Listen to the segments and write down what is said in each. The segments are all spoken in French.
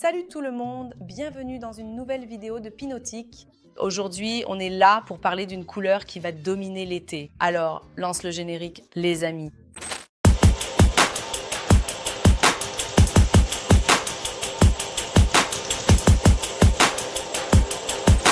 Salut tout le monde, bienvenue dans une nouvelle vidéo de Pinotique. Aujourd'hui, on est là pour parler d'une couleur qui va dominer l'été. Alors, lance le générique, les amis.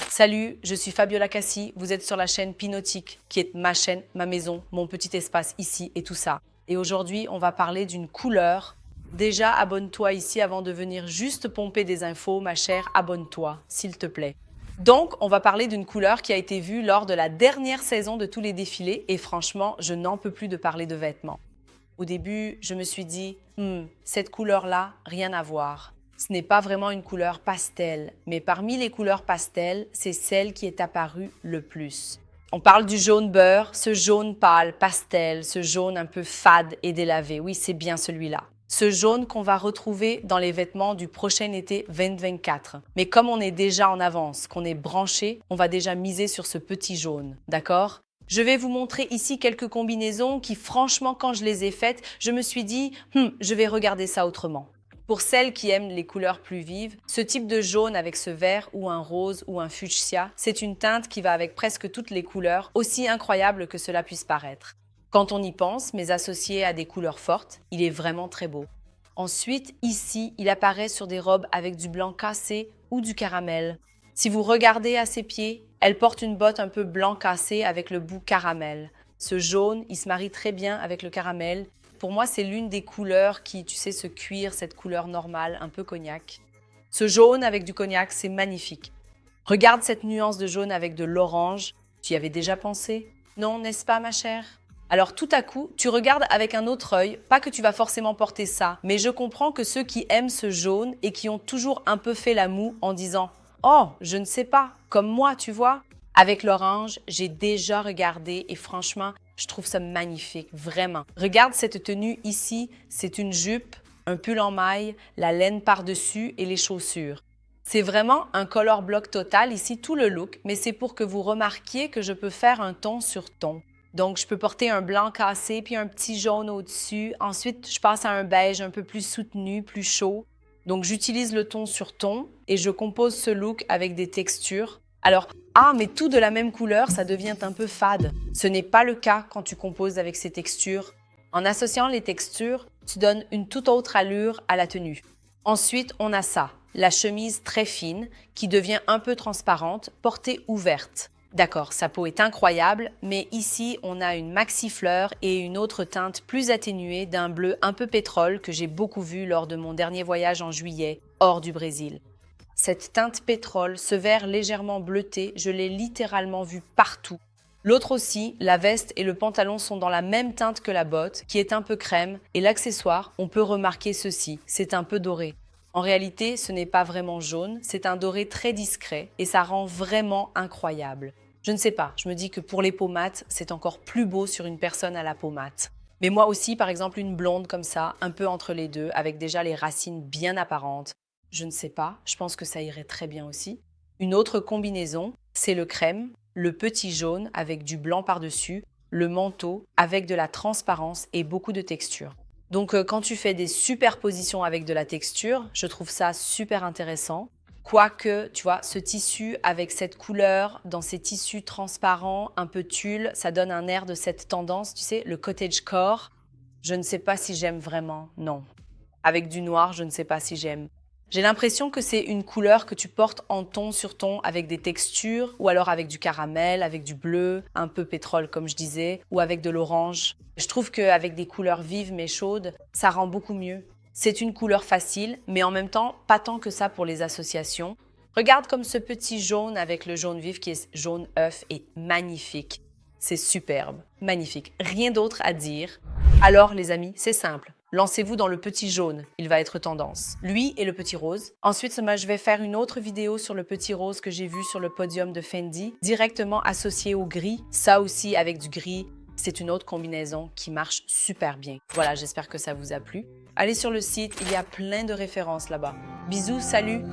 Salut, je suis Fabiola Cassi, vous êtes sur la chaîne Pinotique, qui est ma chaîne, ma maison, mon petit espace ici et tout ça. Et aujourd'hui, on va parler d'une couleur. Déjà, abonne-toi ici avant de venir juste pomper des infos, ma chère, abonne-toi, s'il te plaît. Donc, on va parler d'une couleur qui a été vue lors de la dernière saison de tous les défilés et franchement, je n'en peux plus de parler de vêtements. Au début, je me suis dit, cette couleur-là, rien à voir. Ce n'est pas vraiment une couleur pastel, mais parmi les couleurs pastel, c'est celle qui est apparue le plus. On parle du jaune beurre, ce jaune pâle, pastel, ce jaune un peu fade et délavé. Oui, c'est bien celui-là. Ce jaune qu'on va retrouver dans les vêtements du prochain été 2024. Mais comme on est déjà en avance, qu'on est branché, on va déjà miser sur ce petit jaune, d'accord ? Je vais vous montrer ici quelques combinaisons qui, franchement, quand je les ai faites, je me suis dit, je vais regarder ça autrement. Pour celles qui aiment les couleurs plus vives, ce type de jaune avec ce vert ou un rose ou un fuchsia, c'est une teinte qui va avec presque toutes les couleurs, aussi incroyable que cela puisse paraître. Quand on y pense, mais associé à des couleurs fortes, il est vraiment très beau. Ensuite, ici, il apparaît sur des robes avec du blanc cassé ou du caramel. Si vous regardez à ses pieds, elle porte une botte un peu blanc cassé avec le bout caramel. Ce jaune, il se marie très bien avec le caramel. Pour moi, c'est l'une des couleurs qui, tu sais, ce cuir, cette couleur normale, un peu cognac. Ce jaune avec du cognac, c'est magnifique. Regarde cette nuance de jaune avec de l'orange. Tu y avais déjà pensé? Non, n'est-ce pas, ma chère? Alors tout à coup, tu regardes avec un autre œil, pas que tu vas forcément porter ça, mais je comprends que ceux qui aiment ce jaune et qui ont toujours un peu fait la moue en disant « Oh, je ne sais pas, comme moi, tu vois ?» Avec l'orange, j'ai déjà regardé et franchement, je trouve ça magnifique, vraiment. Regarde cette tenue ici, c'est une jupe, un pull en maille, la laine par-dessus et les chaussures. C'est vraiment un color block total ici, tout le look, mais c'est pour que vous remarquiez que je peux faire un ton sur ton. Donc, je peux porter un blanc cassé puis un petit jaune au-dessus. Ensuite, je passe à un beige un peu plus soutenu, plus chaud. Donc, j'utilise le ton sur ton et je compose ce look avec des textures. Alors, mais tout de la même couleur, ça devient un peu fade. Ce n'est pas le cas quand tu composes avec ces textures. En associant les textures, tu donnes une toute autre allure à la tenue. Ensuite, on a ça, la chemise très fine qui devient un peu transparente, portée ouverte. D'accord, sa peau est incroyable, mais ici, on a une maxi fleur et une autre teinte plus atténuée d'un bleu un peu pétrole que j'ai beaucoup vu lors de mon dernier voyage en juillet, hors du Brésil. Cette teinte pétrole, ce vert légèrement bleuté, je l'ai littéralement vu partout. L'autre aussi, la veste et le pantalon sont dans la même teinte que la botte, qui est un peu crème, et l'accessoire, on peut remarquer ceci, c'est un peu doré. En réalité, ce n'est pas vraiment jaune, c'est un doré très discret, et ça rend vraiment incroyable. Je ne sais pas, je me dis que pour les peaux mates, c'est encore plus beau sur une personne à la peau mate. Mais moi aussi, par exemple, une blonde comme ça, un peu entre les deux, avec déjà les racines bien apparentes, je ne sais pas, je pense que ça irait très bien aussi. Une autre combinaison, c'est le crème, le petit jaune avec du blanc par-dessus, le manteau avec de la transparence et beaucoup de texture. Donc quand tu fais des superpositions avec de la texture, je trouve ça super intéressant. Quoique, tu vois, ce tissu avec cette couleur, dans ces tissus transparents, un peu tulle, ça donne un air de cette tendance, tu sais, le cottagecore. Je ne sais pas si j'aime vraiment, non. Avec du noir, je ne sais pas si j'aime. J'ai l'impression que c'est une couleur que tu portes en ton sur ton avec des textures ou alors avec du caramel, avec du bleu, un peu pétrole comme je disais, ou avec de l'orange. Je trouve qu'avec des couleurs vives mais chaudes, ça rend beaucoup mieux. C'est une couleur facile, mais en même temps, pas tant que ça pour les associations. Regarde comme ce petit jaune avec le jaune vif qui est jaune œuf est magnifique. C'est superbe, magnifique. Rien d'autre à dire. Alors les amis, c'est simple. Lancez-vous dans le petit jaune, il va être tendance. Lui et le petit rose. Ensuite, je vais faire une autre vidéo sur le petit rose que j'ai vu sur le podium de Fendi, directement associé au gris. Ça aussi avec du gris, c'est une autre combinaison qui marche super bien. Voilà, j'espère que ça vous a plu. Allez sur le site, il y a plein de références là-bas. Bisous, salut!